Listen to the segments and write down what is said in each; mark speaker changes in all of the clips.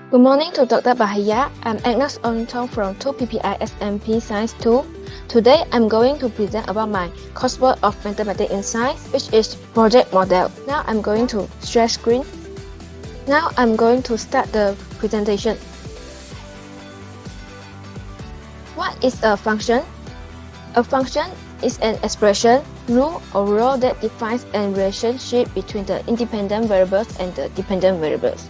Speaker 1: Good morning to Dr. Bahaya. I'm Agnes Tong from 2PPI SMP Science 2. Today I'm going to present about my coursework of Mathematics in Science, which is project model. Now I'm going to share screen. Now I'm going to start the presentation. What is a function? A function is an expression, rule or law that defines a relationship between the independent variables and the dependent variables.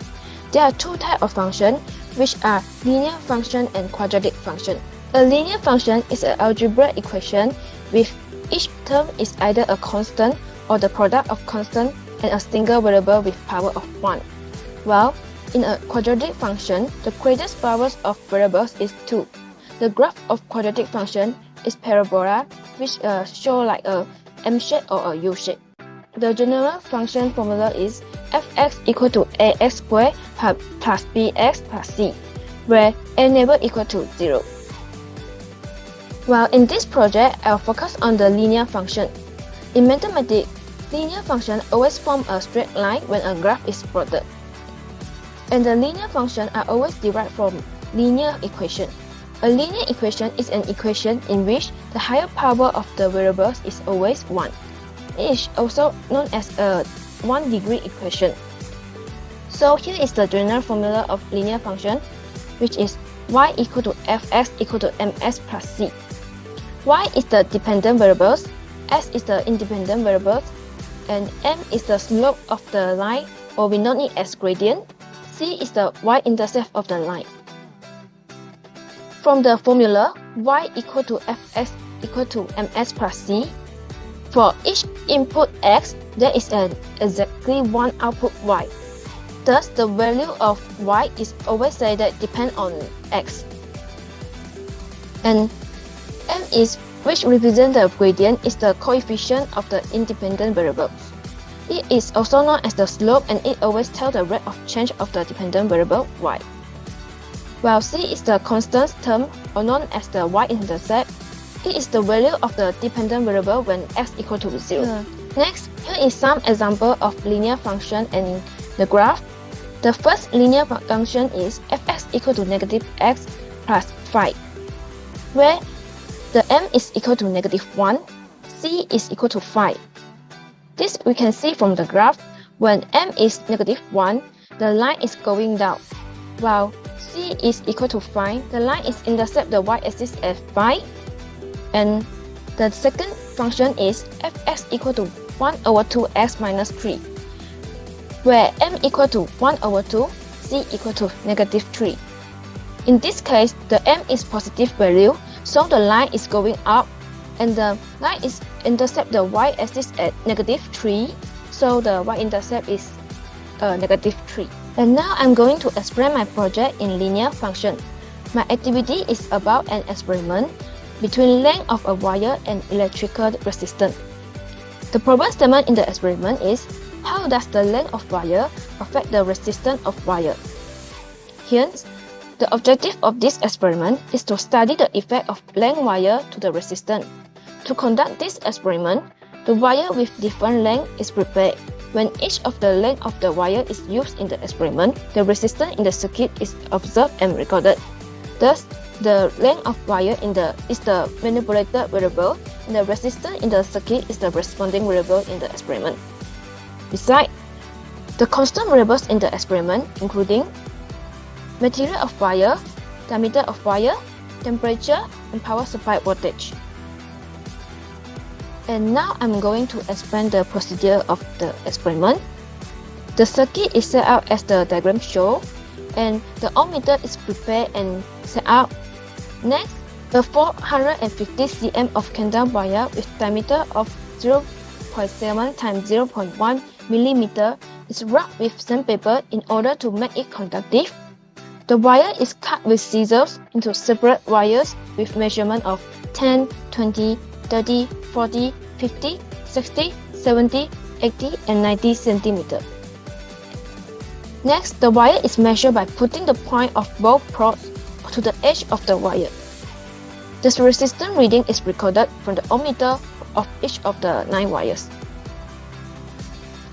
Speaker 1: There are two types of functions, which are linear function and quadratic function. A linear function is an algebraic equation with each term is either a constant or the product of constant and a single variable with power of 1. While in a quadratic function, the greatest powers of variables is 2. The graph of quadratic function is parabola, which show like a M shape or a U shape. The general function formula is fx equal to ax squared plus bx plus c, where a never equal to 0. While in this project, I'll focus on the linear function. In mathematics, linear functions always form a straight line when a graph is plotted. And the linear functions are always derived from linear equation. A linear equation is an equation in which the higher power of the variables is always 1. It is also known as a 1-degree equation. So here is the general formula of linear function, which is y equal to fx equal to ms plus c. Y is the dependent variables, s is the independent variables, and m is the slope of the line, or we know it as gradient. C is the y-intercept of the line. From the formula, y equal to fx equal to ms plus c, for each input x, there is exactly one output y. Thus, the value of y is always said that depend on x. And m is, which represents the gradient, is the coefficient of the independent variables. It is also known as the slope, and it always tells the rate of change of the dependent variable y. While c is the constant term, or known as the y-intercept, it is the value of the dependent variable when x equal to 0. Next, here is some example of linear function in the graph. The first linear function is fx equal to negative x plus 5, where the m is equal to negative 1, c is equal to 5. This we can see from the graph. When m is negative 1, the line is going down, while c is equal to 5, the line is intercept the y-axis at 5. And the second function is fx equal to 1 over 2x minus 3, where m equal to 1 over 2, c equal to negative 3. In this case, the m is positive value, so the line is going up, and the line is intercept the y-axis at negative 3, so the y-intercept is negative 3. And now I'm going to explain my project in linear function. My activity is about an experiment between length of a wire and electrical resistance. The problem statement in the experiment is, how does the length of wire affect the resistance of wire? Hence, the objective of this experiment is to study the effect of length wire to the resistance. To conduct this experiment, the wire with different length is prepared. When each of the length of the wire is used in the experiment, the resistance in the circuit is observed and recorded. Thus, the length of wire is the manipulated variable, and the resistance in the circuit is the responding variable in the experiment. Besides, the constant variables in the experiment including material of wire, diameter of wire, temperature, and power supply voltage. And now I'm going to explain the procedure of the experiment. The circuit is set out as the diagram shows, and the ohmmeter is prepared and set up. Next, the 450 cm of candle wire with diameter of 0.7 times 0.1 mm is rubbed with sandpaper in order to make it conductive. The wire is cut with scissors into separate wires with measurement of 10, 20, 30, 40, 50, 60, 70, 80, and 90 cm. Next, the wire is measured by putting the point of both prods to the edge of the wire. The resistance reading is recorded from the ohmmeter of each of the 9 wires.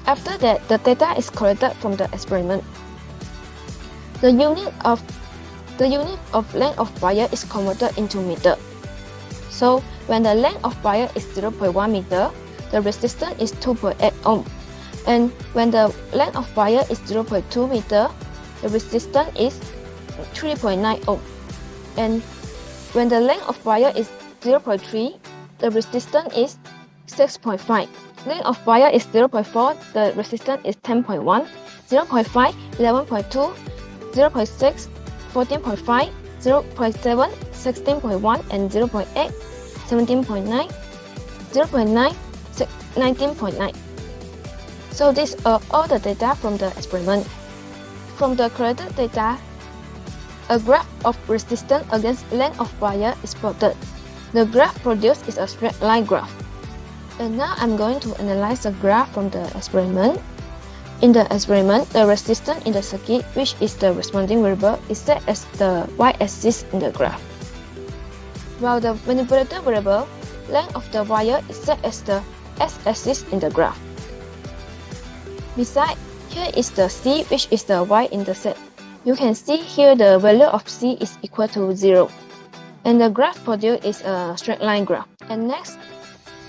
Speaker 1: After that, the data is collected from the experiment. The unit of length of wire is converted into meter. So when the length of wire is 0.1 meter, the resistance is 2.8 ohm. And when the length of wire is 0.2 meter, the resistance is 3.9 ohm. And when the length of wire is 0.3, the resistance is 6.5. Length of wire is 0.4, the resistance is 10.1, 0.5, 11.2, 0.6, 14.5, 0.7, 16.1, and 0.8, 17.9, 0.9, 19.9. So these are all the data from the experiment. From the collected data, a graph of resistance against length of wire is plotted. The graph produced is a straight line graph. And now I'm going to analyze the graph from the experiment. In the experiment, the resistance in the circuit, which is the responding variable, is set as the y-axis in the graph, while the manipulator variable, length of the wire, is set as the x-axis in the graph. Besides, here is the C, which is the y-intercept. You can see here the value of C is equal to 0. And the graph produced is a straight line graph. And next,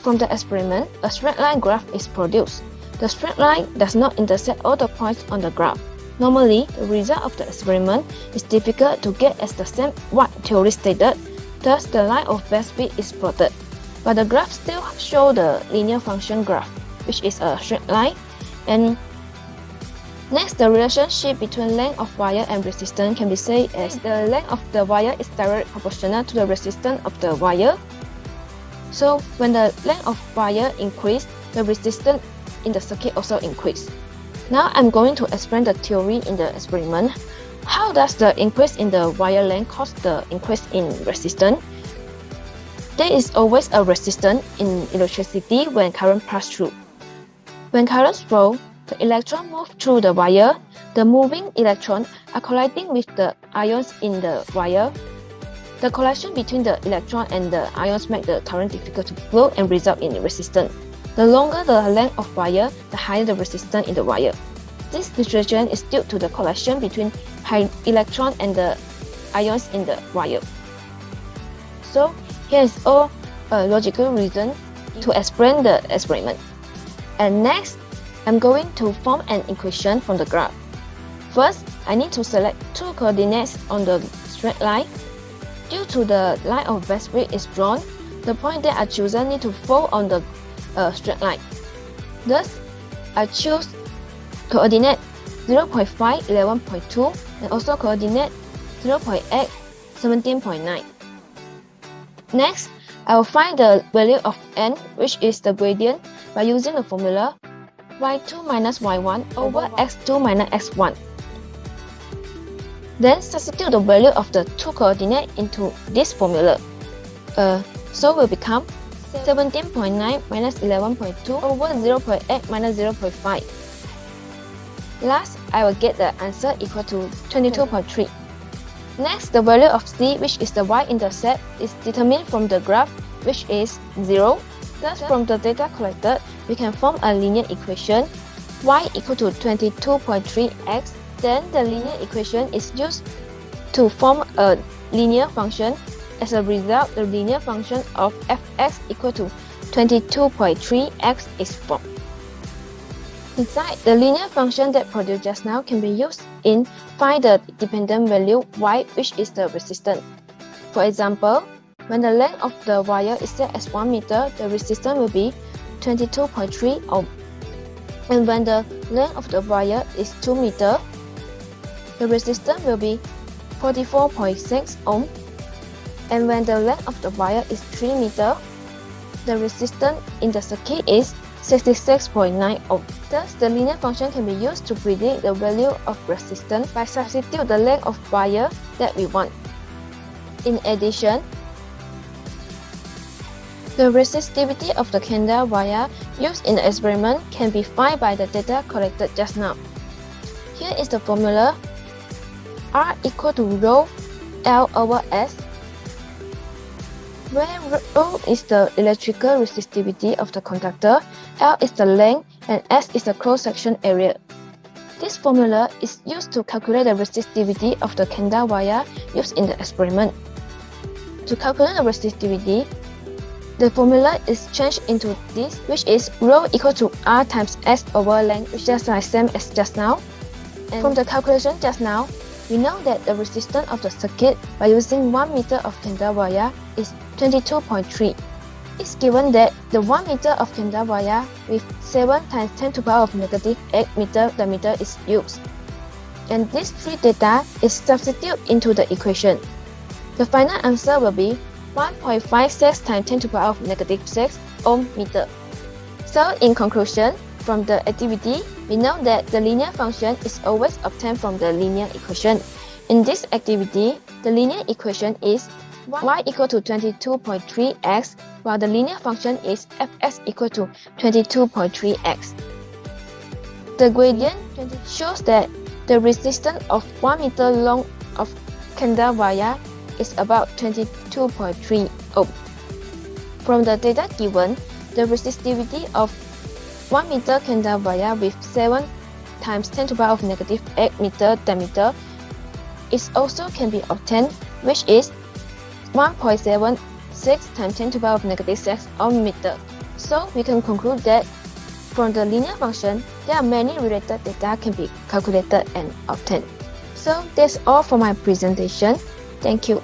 Speaker 1: from the experiment, a straight line graph is produced. The straight line does not intersect all the points on the graph. Normally, the result of the experiment is difficult to get as the same what theory stated, thus the line of best fit is plotted. But the graph still shows the linear function graph, which is a straight line. And next, the relationship between length of wire and resistance can be said as the length of the wire is directly proportional to the resistance of the wire. So when the length of wire increases, the resistance in the circuit also increases. Now I'm going to explain the theory in the experiment. How does the increase in the wire length cause the increase in resistance? There is always a resistance in electricity when current passes through. When currents flow, the electrons move through the wire. The moving electrons are colliding with the ions in the wire. The collision between the electron and the ions make the current difficult to flow and result in resistance. The longer the length of wire, the higher the resistance in the wire. This situation is due to the collision between electron and the ions in the wire. So here is all a logical reason to explain the experiment. And next, I'm going to form an equation from the graph. First, I need to select two coordinates on the straight line. Due to the line of best fit is drawn, the point that I chosen need to fall on the straight line. Thus, I choose coordinate 0.5, 11.2, and also coordinate 0.8, 17.9. Next, I will find the value of n, which is the gradient, by using the formula y2 minus y1 over x2 minus x1. Then substitute the value of the two coordinates into this formula. So will become 17.9 minus 11.2 over 0.8 minus 0.5. Last, I will get the answer equal to 22.3. Next, the value of C, which is the y-intercept, is determined from the graph, which is 0. Thus, from the data collected, we can form a linear equation y equal to 22.3x. Then the linear equation is used to form a linear function. As a result, the linear function of fx equal to 22.3x is formed. Besides, the linear function that produced just now can be used in find the dependent value y, which is the resistance. For example, when the length of the wire is set as 1 meter, the resistance will be 22.3 ohm. And when the length of the wire is 2 meter, the resistance will be 44.6 ohm. And when the length of the wire is 3 meter, the resistance in the circuit is 66.9 ohm. Thus, the linear function can be used to predict the value of resistance by substituting the length of wire that we want. In addition, the resistivity of the candle wire used in the experiment can be found by the data collected just now. Here is the formula: R equal to rho L over S, where rho is the electrical resistivity of the conductor, L is the length, and S is the cross-section area. This formula is used to calculate the resistivity of the candle wire used in the experiment. To calculate the resistivity, the formula is changed into this, which is rho equal to R times S over length, which is the same as just now. And from the calculation just now, we know that the resistance of the circuit by using 1 meter of candle wire is 22.3. It's given that the 1 meter of candle wire with 7 times 10 to the power of negative 8 meter diameter is used. And these three data is substituted into the equation. The final answer will be 1.56 times 10 to the power of negative 6 ohm meter. So in conclusion, from the activity, we know that the linear function is always obtained from the linear equation. In this activity, the linear equation is y equal to 22.3x, while the linear function is fx equal to 22.3x. The gradient shows that the resistance of 1 meter long of candle wire is about 22.3 ohm. From the data given, the resistivity of 1 meter candle wire with 7 times 10 to the power of negative 8 meter diameter is also can be obtained, which is 1.76 times 10 to the power of negative 6 ohm meter. So we can conclude that from the linear function, there are many related data can be calculated and obtained. So that's all for my presentation. Thank you.